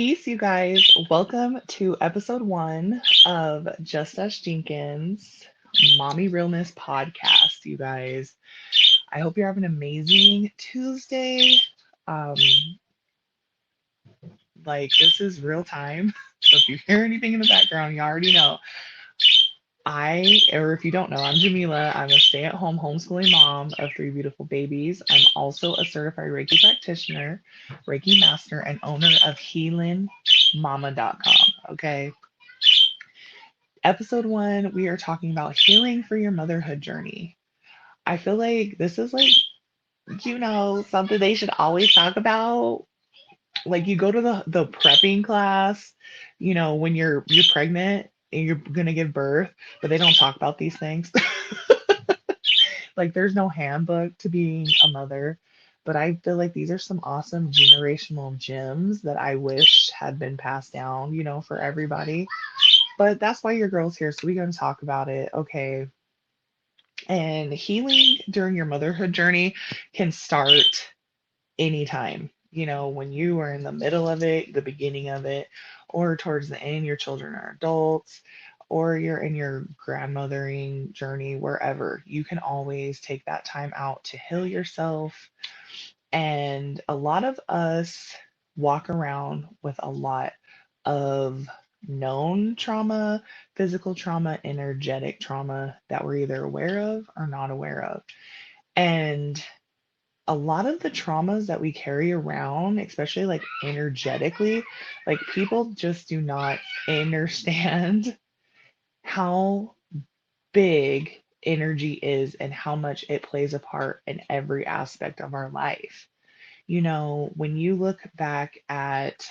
Peace, you guys. Welcome to episode one of Just Us Jenkins, Mommy Realness podcast, you guys. I hope you're having an amazing Tuesday. Um, this is real time. So if you hear anything in the background, you already know. Or if you don't know, I'm Jamillah. I'm a stay at home homeschooling mom of three beautiful babies. I'm also a certified Reiki practitioner, Reiki master, and owner of healingmama.com. Okay. Episode one, we are talking about healing for your motherhood journey. I feel like this is something they should always talk about. Like you go to the prepping class, when you're pregnant and you're gonna give birth, but they don't talk about these things. Like there's no handbook to being a mother. But I feel like these are some awesome generational gems that I wish had been passed down, for everybody. But that's why your girl's here. So we're going to talk about it. Okay. And healing during your motherhood journey can start anytime. When you are in the middle of it, the beginning of it, or towards the end, your children are adults, or you're in your grandmothering journey, wherever, you can always take that time out to heal yourself. And a lot of us walk around with a lot of known trauma, physical trauma, energetic trauma that we're either aware of or not aware of. And a lot of the traumas that we carry around, especially like energetically, like people just do not understand how big energy is and how much it plays a part in every aspect of our life. When you look back at,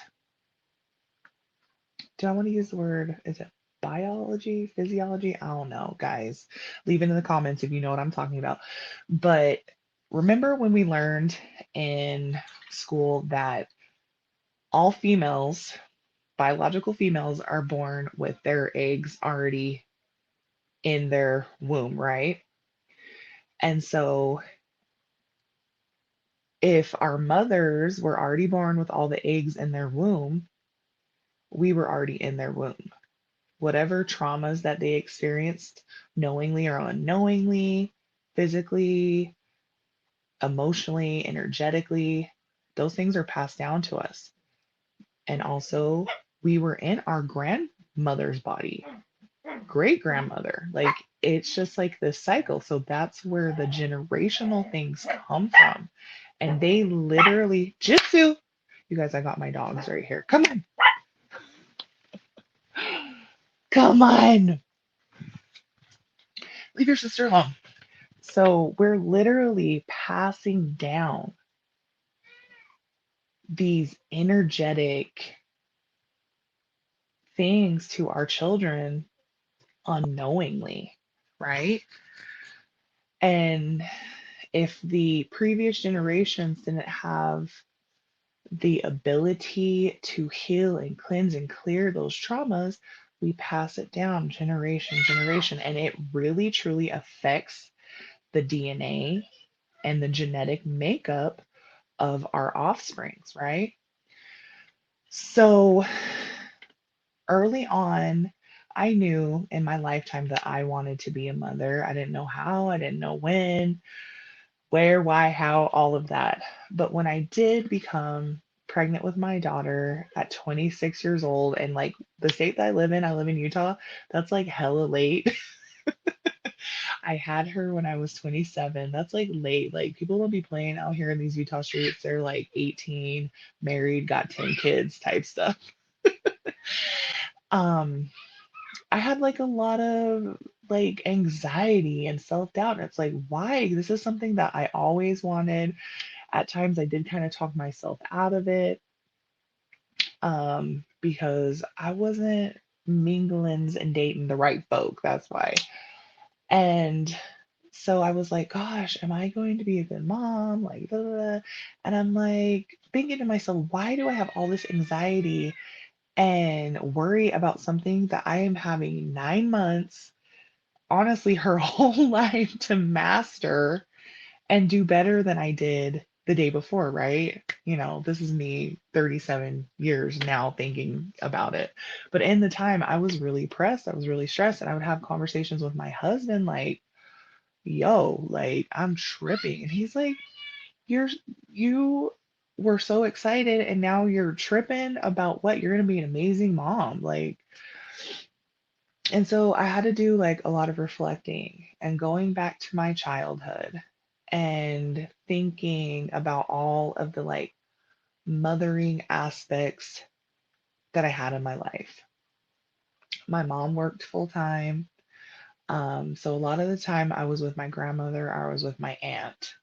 do I want to use the word, is it biology, physiology? I don't know, guys. Leave it in the comments if you know what I'm talking about. But remember when we learned in school that all females, biological females, are born with their eggs already in their womb, right? And so if our mothers were already born with all the eggs in their womb, we were already in their womb. Whatever traumas that they experienced, knowingly or unknowingly, physically, emotionally, energetically, those things are passed down to us. And also, we were in our grandmother's body, great grandmother. Like, it's just like this cycle. So, that's where the generational things come from. And they literally, Jitsu, you guys, I got my dogs right here. Come on, come on, leave your sister alone. So we're literally passing down these energetic things to our children unknowingly, right? And if the previous generations didn't have the ability to heal and cleanse and clear those traumas, we pass it down generation, and it really truly affects the DNA and the genetic makeup of our offsprings, right? So early on, I knew in my lifetime that I wanted to be a mother. I didn't know how, I didn't know when, where, why, how, all of that. But when I did become pregnant with my daughter at 26 years old, and like the state that I live in Utah, that's like hella late. I had her when I was 27. That's like late. Like people don't be playing out here in these Utah streets. They're like 18, married, got 10 kids type stuff. Um, I had like a lot of like anxiety and self-doubt. And it's like, why? This is something that I always wanted. At times I did kind of talk myself out of it, because I wasn't mingling and dating the right folk. That's why. And so I was like, gosh, am I going to be a good mom? Like, blah, blah, blah. And I'm like thinking to myself, why do I have all this anxiety and worry about something that I am having 9 months, honestly, her whole life to master and do better than I did the day before, right? This is me 37 years now thinking about it. But in the time, I was really pressed. I was really stressed. And I would have conversations with my husband, like, yo, like, I'm tripping. And he's like, you're, you were so excited. And now you're tripping about what? You're going to be an amazing mom. Like, and so I had to do like a lot of reflecting and going back to my childhood and thinking about all of the like mothering aspects that I had in my life. My mom worked full time. So a lot of the time I was with my grandmother, I was with my aunt.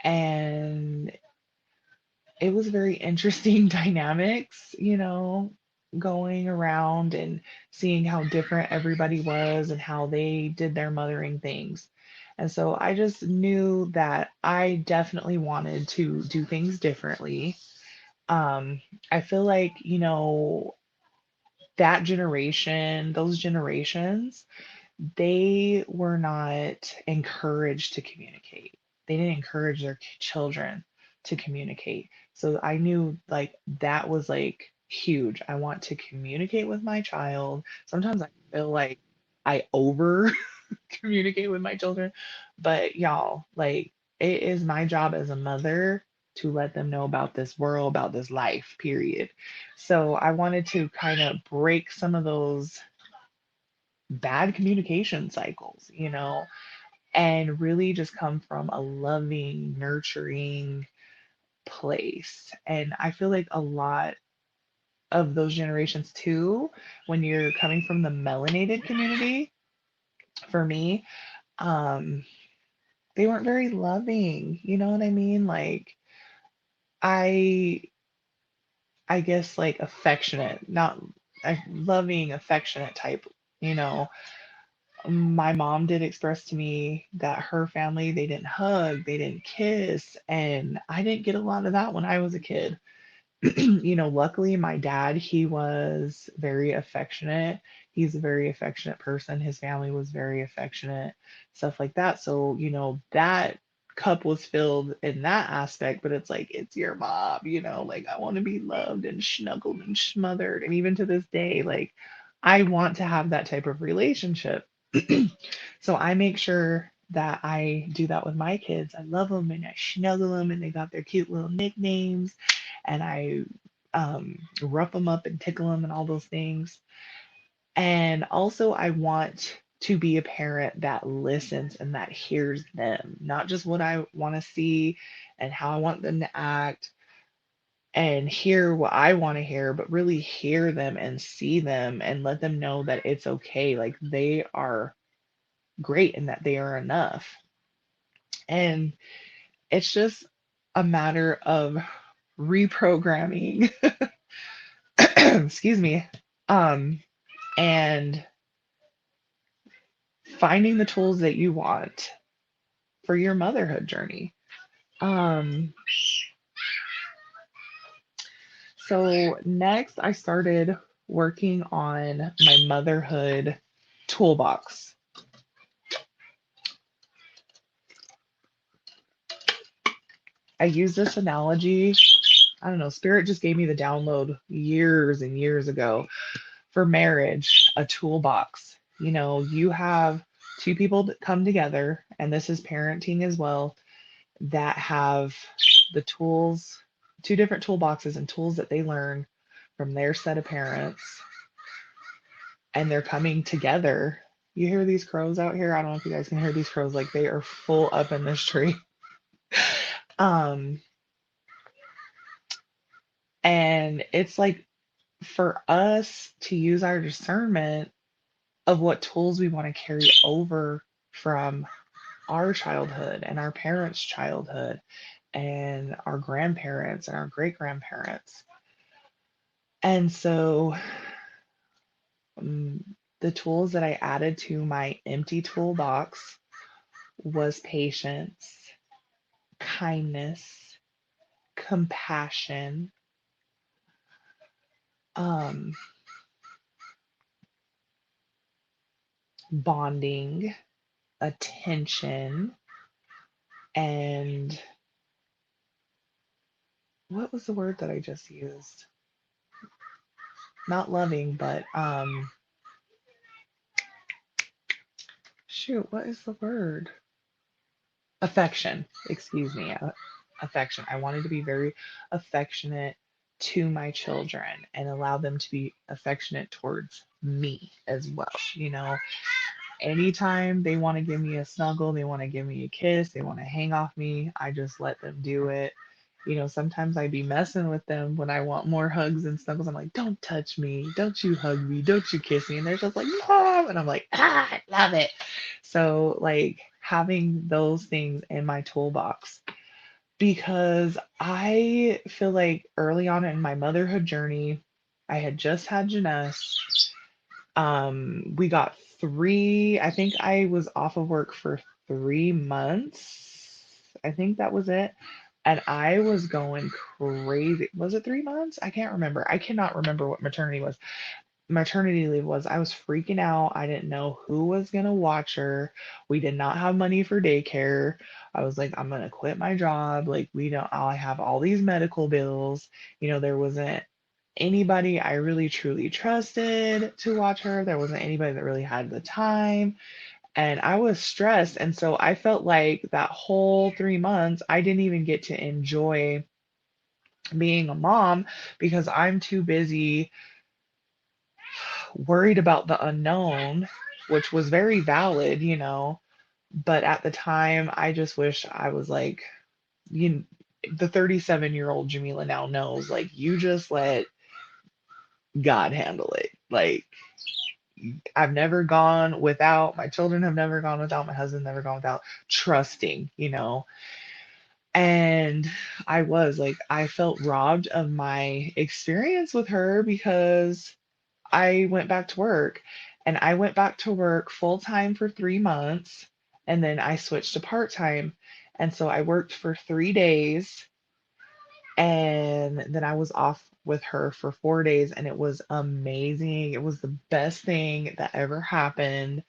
And it was very interesting dynamics, going around and seeing how different everybody was and how they did their mothering things. And so I just knew that I definitely wanted to do things differently. Um, I feel like, that generation, those generations, they were not encouraged to communicate. They didn't encourage their children to communicate. So I knew like that was like huge. I want to communicate with my child. Sometimes I feel like I over communicate with my children, but y'all, like it is my job as a mother to let them know about this world, about this life, period. So I wanted to kind of break some of those bad communication cycles, and really just come from a loving, nurturing place. And I feel like a lot of those generations too, when you're coming from the melanated community, for me, um, they weren't very loving. You know what I mean? Like I I guess like affectionate, not a loving, affectionate type, you know. My mom did express to me that her family, they didn't hug, they didn't kiss, and I didn't get a lot of that when I was a kid. Luckily my dad, he was very affectionate. He's a very affectionate person. His family was very affectionate, stuff like that. So, that cup was filled in that aspect, but it's like it's your mom, like I want to be loved and snuggled and smothered. And even to this day, like I want to have that type of relationship. So I make sure that I do that with my kids. I love them and I snuggle them and they got their cute little nicknames and I rough them up and tickle them and all those things. And also, I want to be a parent that listens and that hears them, not just what I want to see and how I want them to act and hear what I want to hear, but really hear them and see them and let them know that it's okay. Like they are great and that they are enough. And it's just a matter of reprogramming, excuse me, um, and finding the tools that you want for your motherhood journey. Um, so next, I started working on my motherhood toolbox. I use this analogy. I don't know, Spirit just gave me the download years and years ago for marriage, a toolbox. You have two people that come together, and this is parenting as well, that have the tools, two different toolboxes and tools that they learn from their set of parents, and they're coming together. You hear these crows out here? I don't know if you guys can hear these crows, like they are full up in this tree. Um, and it's like for us to use our discernment of what tools we want to carry over from our childhood and our parents' childhood and our grandparents and our great grandparents. And so um, the tools that I added to my empty toolbox was patience, kindness, compassion, um, bonding, attention, and what was the word that I just used? Not loving, but shoot, what is the word? Affection, excuse me, affection. I wanted to be very affectionate to my children and allow them to be affectionate towards me as well. You know, anytime they want to give me a snuggle, they want to give me a kiss, they want to hang off me, I just let them do it. You know, sometimes I'd be messing with them when I want more hugs and snuggles. I'm like, don't touch me, don't you hug me, don't you kiss me. And they're just like, Mom. And I'm like, I love it. So, like, having those things in my toolbox because I feel like early on in my motherhood journey, I had just had Janess. We got I think I was off of work for 3 months. I think that was it. And I was going crazy. Was it 3 months? I can't remember. I cannot remember what maternity leave was. I was freaking out. I didn't know who was going to watch her. We did not have money for daycare. I was like, I'm going to quit my job. Like, we don't, I have all these medical bills. You know, there wasn't anybody I really truly trusted to watch her. There wasn't anybody that really had the time. And I was stressed. And so I felt like that whole 3 months, I didn't even get to enjoy being a mom because I'm too busy worried about the unknown, which was very valid, you know. But at the time, I just wish I was like, you, the 37-year-old Jamillah now knows, like, you just let God handle it. Like, I've never gone without, my children have never gone without, my husband never gone without trusting, you know. And I was like, I felt robbed of my experience with her because I went back to work and I went back to work full time for 3 months and then I switched to part time. And so I worked for 3 days and then I was off with her for 4 days and it was amazing. It was the best thing that ever happened.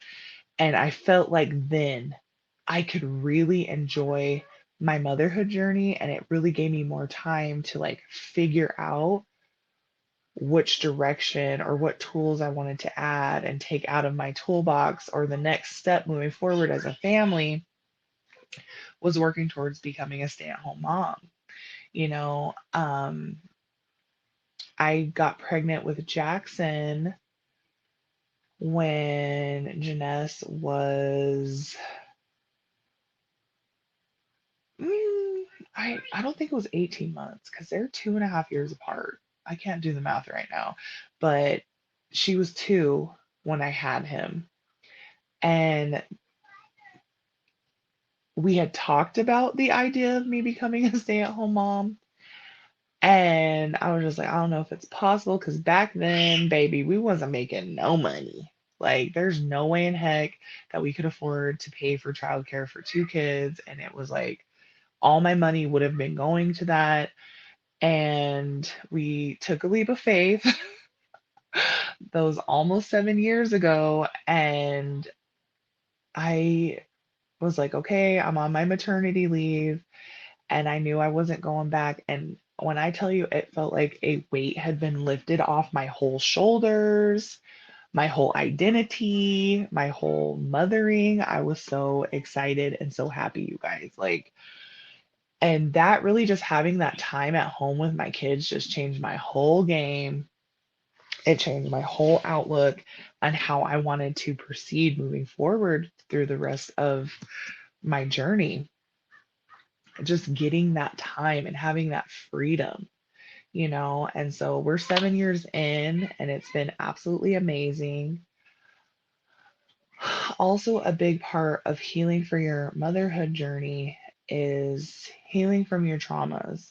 And I felt like then I could really enjoy my motherhood journey and it really gave me more time to like figure out which direction or what tools I wanted to add and take out of my toolbox or the next step moving forward as a family was working towards becoming a stay-at-home mom. You know, I got pregnant with Jackson when Janess was mm, I don't think it was 18 months because they're 2.5 years apart. I can't do the math right now, but she was 2 when I had him. And we had talked about the idea of me becoming a stay-at-home mom. And I was just like, I don't know if it's possible because back then, baby, we wasn't making no money. Like, there's no way in heck that we could afford to pay for childcare for 2 kids. And it was like all my money would have been going to that. And we took a leap of faith those almost 7 years ago. And I was like, okay, I'm on my maternity leave. And I knew I wasn't going back. And when I tell you, it felt like a weight had been lifted off my whole shoulders, my whole identity, my whole mothering. I was so excited and so happy, you guys. Like, and that really just having that time at home with my kids just changed my whole game. It changed my whole outlook on how I wanted to proceed moving forward through the rest of my journey. Just getting that time and having that freedom, you know? And so we're 7 years in, and it's been absolutely amazing. Also, a big part of healing for your motherhood journey is healing from your traumas.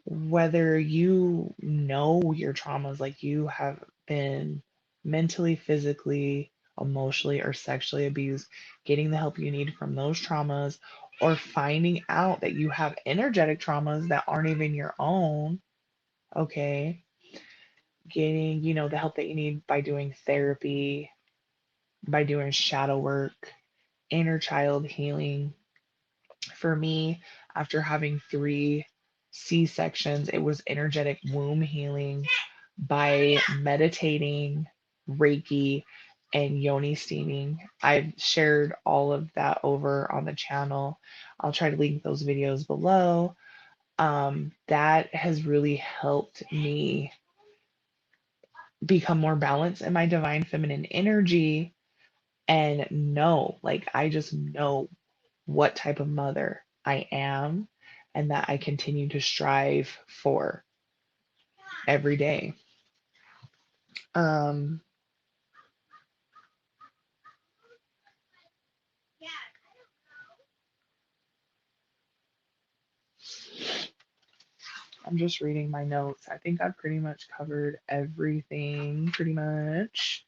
Whether you know your traumas, like you have been mentally, physically, emotionally, or sexually abused, getting the help you need from those traumas, or finding out that you have energetic traumas that aren't even your own, okay? Getting, you know, the help that you need by doing therapy, by doing shadow work, inner child healing. For me, after having 3 C-sections. It was energetic womb healing by meditating, Reiki, and yoni steaming. I've shared all of that over on the channel. I'll try to link those videos below. That has really helped me become more balanced in my divine feminine energy and know, like, I just know what type of mother I am and that I continue to strive for every day. Um, I'm just reading my notes. I think I've pretty much covered everything, pretty much.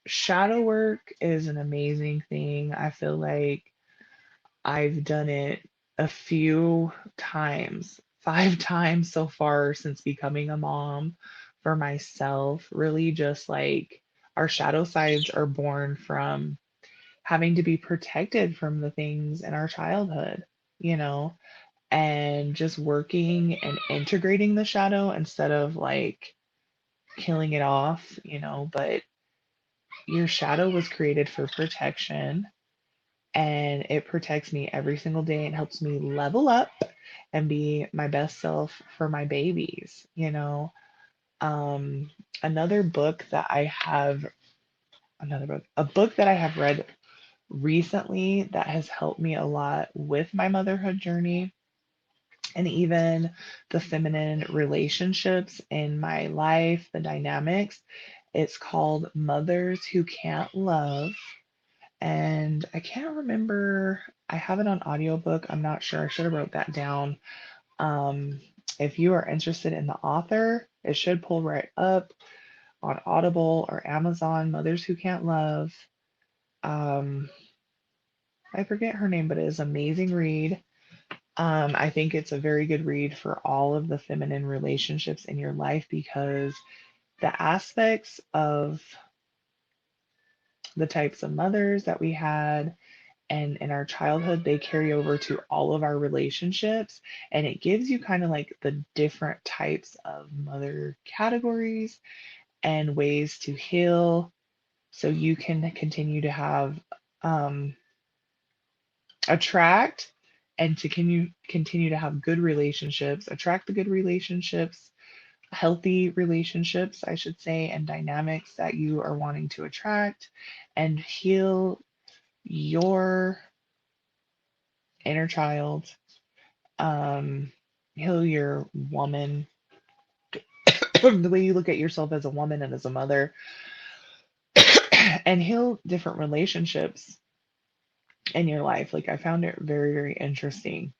Shadow work is an amazing thing. I feel like I've done it a few times, 5 times so far since becoming a mom for myself. Really, just like our shadow sides are born from having to be protected from the things in our childhood, you know, and just working and integrating the shadow instead of like killing it off, but your shadow was created for protection and it protects me every single day and helps me level up and be my best self for my babies. Um, another book that I have, a book that I have read recently that has helped me a lot with my motherhood journey and even the feminine relationships in my life, the dynamics. It's called Mothers Who Can't Love. And I can't remember, I have it on audiobook. I'm not sure. I should have wrote that down. Um, if you are interested in the author, it should pull right up on Audible or Amazon, Mothers Who Can't Love. Um, I forget her name, but it is an amazing read. I think it's a very good read for all of the feminine relationships in your life because the aspects of the types of mothers that we had and in our childhood, they carry over to all of our relationships. And it gives you kind of like the different types of mother categories and ways to heal so you can continue to have um, attract and to continue to have good relationships, attract the good relationships, healthy relationships, I should say, and dynamics that you are wanting to attract and heal your inner child, um, heal your woman, the way you look at yourself as a woman and as a mother, and heal different relationships in your life. Like, I found it very, very interesting.